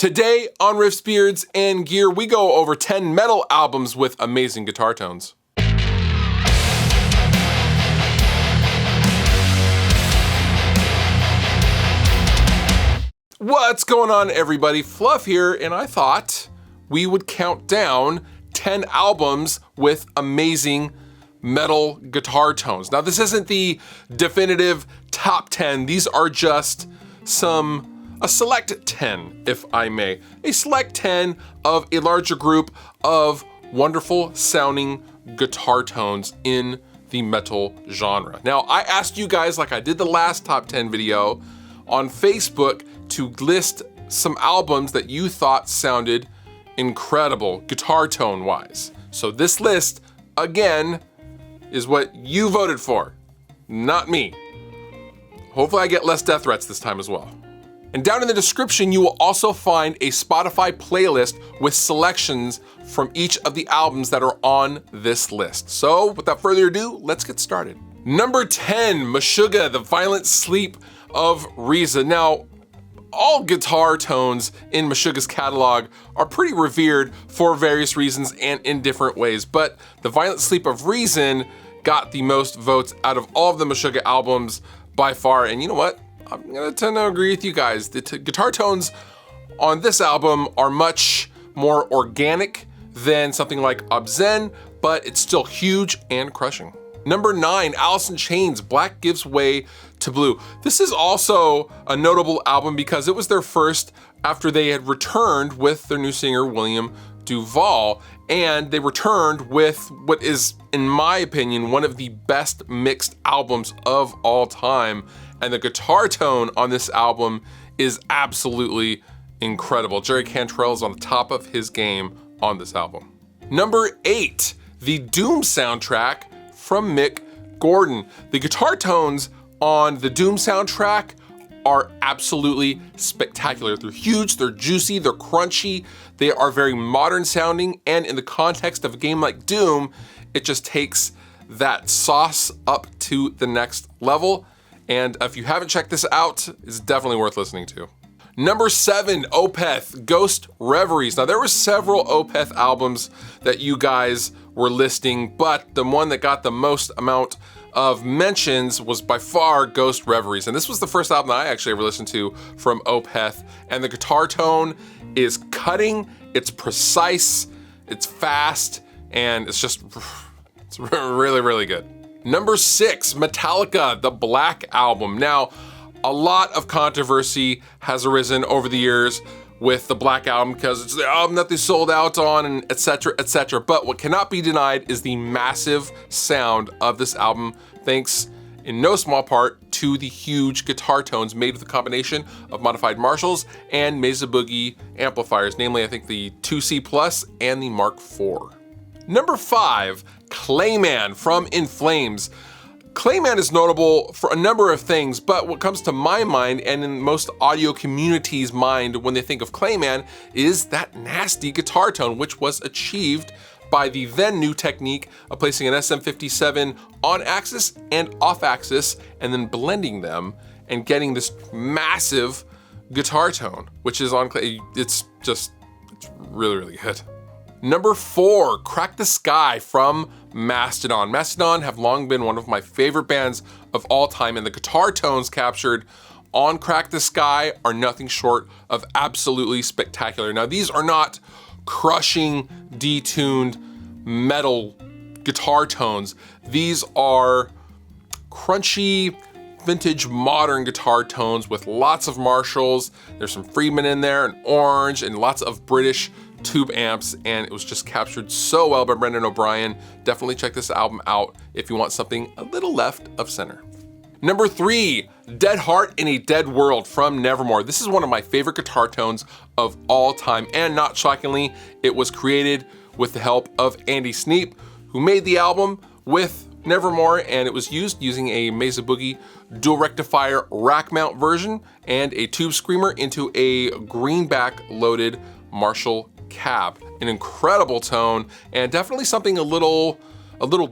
Today on Riffs, Beards, and Gear, we go over 10 metal albums with amazing guitar tones. What's going on, everybody? Fluff here, and I thought we would count down 10 albums with amazing metal guitar tones. Now, this isn't the definitive top 10. These are just a select 10, if I may. A select 10 of a larger group of wonderful sounding guitar tones in the metal genre. Now, I asked you guys, like I did the last top 10 video on Facebook, to list some albums that you thought sounded incredible guitar tone wise. So this list, again, is what you voted for, not me. Hopefully I get less death threats this time as well. And down in the description, you will also find a Spotify playlist with selections from each of the albums that are on this list. So without further ado, let's get started. Number 10, Meshuga, The Violent Sleep of Riza. Now, all guitar tones in Meshuga's catalog are pretty revered for various reasons and in different ways, but The Violent Sleep of Reason got the most votes out of all of the Meshuga albums by far, and you know what? I'm gonna tend to agree with you guys. The guitar tones on this album are much more organic than something like amaizng, but it's still huge and crushing. Number 9, Allison Chains, Black Gives Way to Blue. This is also a notable album because it was their first after they had returned with their new singer, William Duvall, and they returned with what is, in my opinion, one of the best mixed albums of all time. And the guitar tone on this album is absolutely incredible. Jerry Cantrell is on the top of his game on this album. Number 8, the Doom soundtrack from Mick Gordon. The guitar tones on the Doom soundtrack are absolutely spectacular. They're huge, they're juicy, they're crunchy, they are very modern sounding, and in the context of a game like Doom, it just takes that sauce up to the next level. And if you haven't checked this out, it's definitely worth listening to. Number 7, Opeth, Ghost Reveries. Now, there were several Opeth albums that you guys were listing, but the one that got the most amount of mentions was by far Ghost Reveries. And this was the first album that I actually ever listened to from Opeth. And the guitar tone is cutting, it's precise, it's fast, and it's really, really good. Number 6, Metallica, The Black Album. Now, a lot of controversy has arisen over the years with the Black Album because it's the album that they sold out on, and etc., etc. But what cannot be denied is the massive sound of this album, thanks in no small part to the huge guitar tones made with a combination of modified Marshalls and Mesa Boogie amplifiers, namely I think the 2C Plus and the Mark IV. Number 5, Clayman from In Flames. Clayman is notable for a number of things, but what comes to my mind and in most audio community's mind when they think of Clayman is that nasty guitar tone, which was achieved by the then new technique of placing an SM57 on axis and off axis and then blending them and getting this massive guitar tone, which is on Clay. It's really, really good. Number 4, Crack the Sky from Mastodon. Mastodon have long been one of my favorite bands of all time, and the guitar tones captured on Crack the Sky are nothing short of absolutely spectacular. Now, these are not crushing, detuned metal guitar tones. These are crunchy, vintage modern guitar tones with lots of Marshalls. There's some Friedman in there, and orange, and lots of British tube amps, and it was just captured so well by Brendan O'Brien. Definitely check this album out if you want something a little left of center. Number 3, Dead Heart in a Dead World from Nevermore. This is one of my favorite guitar tones of all time, and not shockingly, it was created with the help of Andy Sneap, who made the album with Nevermore, and it was using a Mesa Boogie dual rectifier rack mount version and a tube screamer into a greenback loaded Marshall cab. An incredible tone, and definitely something a little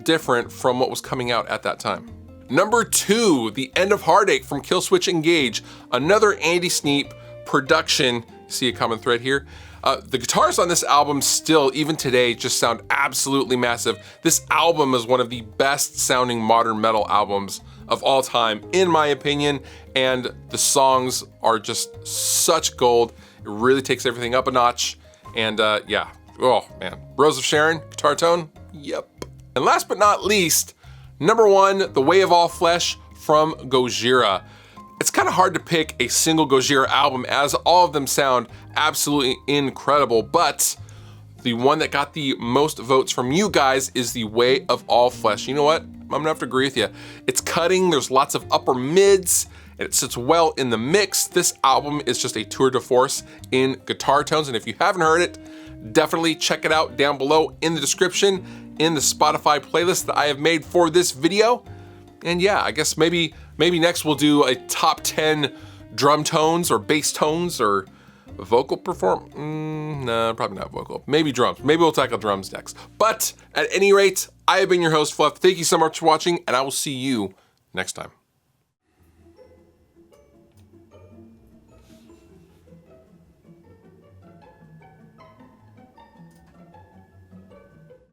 different from what was coming out at that time. Number 2, The End of Heartache from Killswitch Engage, another Andy Sneap production. See a common thread here. The guitars on this album still, even today, just sound absolutely massive. This album is one of the best sounding modern metal albums of all time, in my opinion, and the songs are just such gold. It really takes everything up a notch, and yeah, oh man. Rose of Sharon, guitar tone, yep. And last but not least, number 1, The Way of All Flesh from Gojira. It's kind of hard to pick a single Gojira album as all of them sound absolutely incredible, but the one that got the most votes from you guys is The Way of All Flesh. You know what? I'm gonna have to agree with you. It's cutting, there's lots of upper mids, and it sits well in the mix. This album is just a tour de force in guitar tones, and if you haven't heard it, definitely check it out down below in the description in the Spotify playlist that I have made for this video. And yeah, I guess maybe next we'll do a top 10 drum tones or bass tones or vocal no, probably not vocal. Maybe drums. Maybe we'll tackle drums next. But at any rate, I have been your host, Fluff. Thank you so much for watching, and I will see you next time.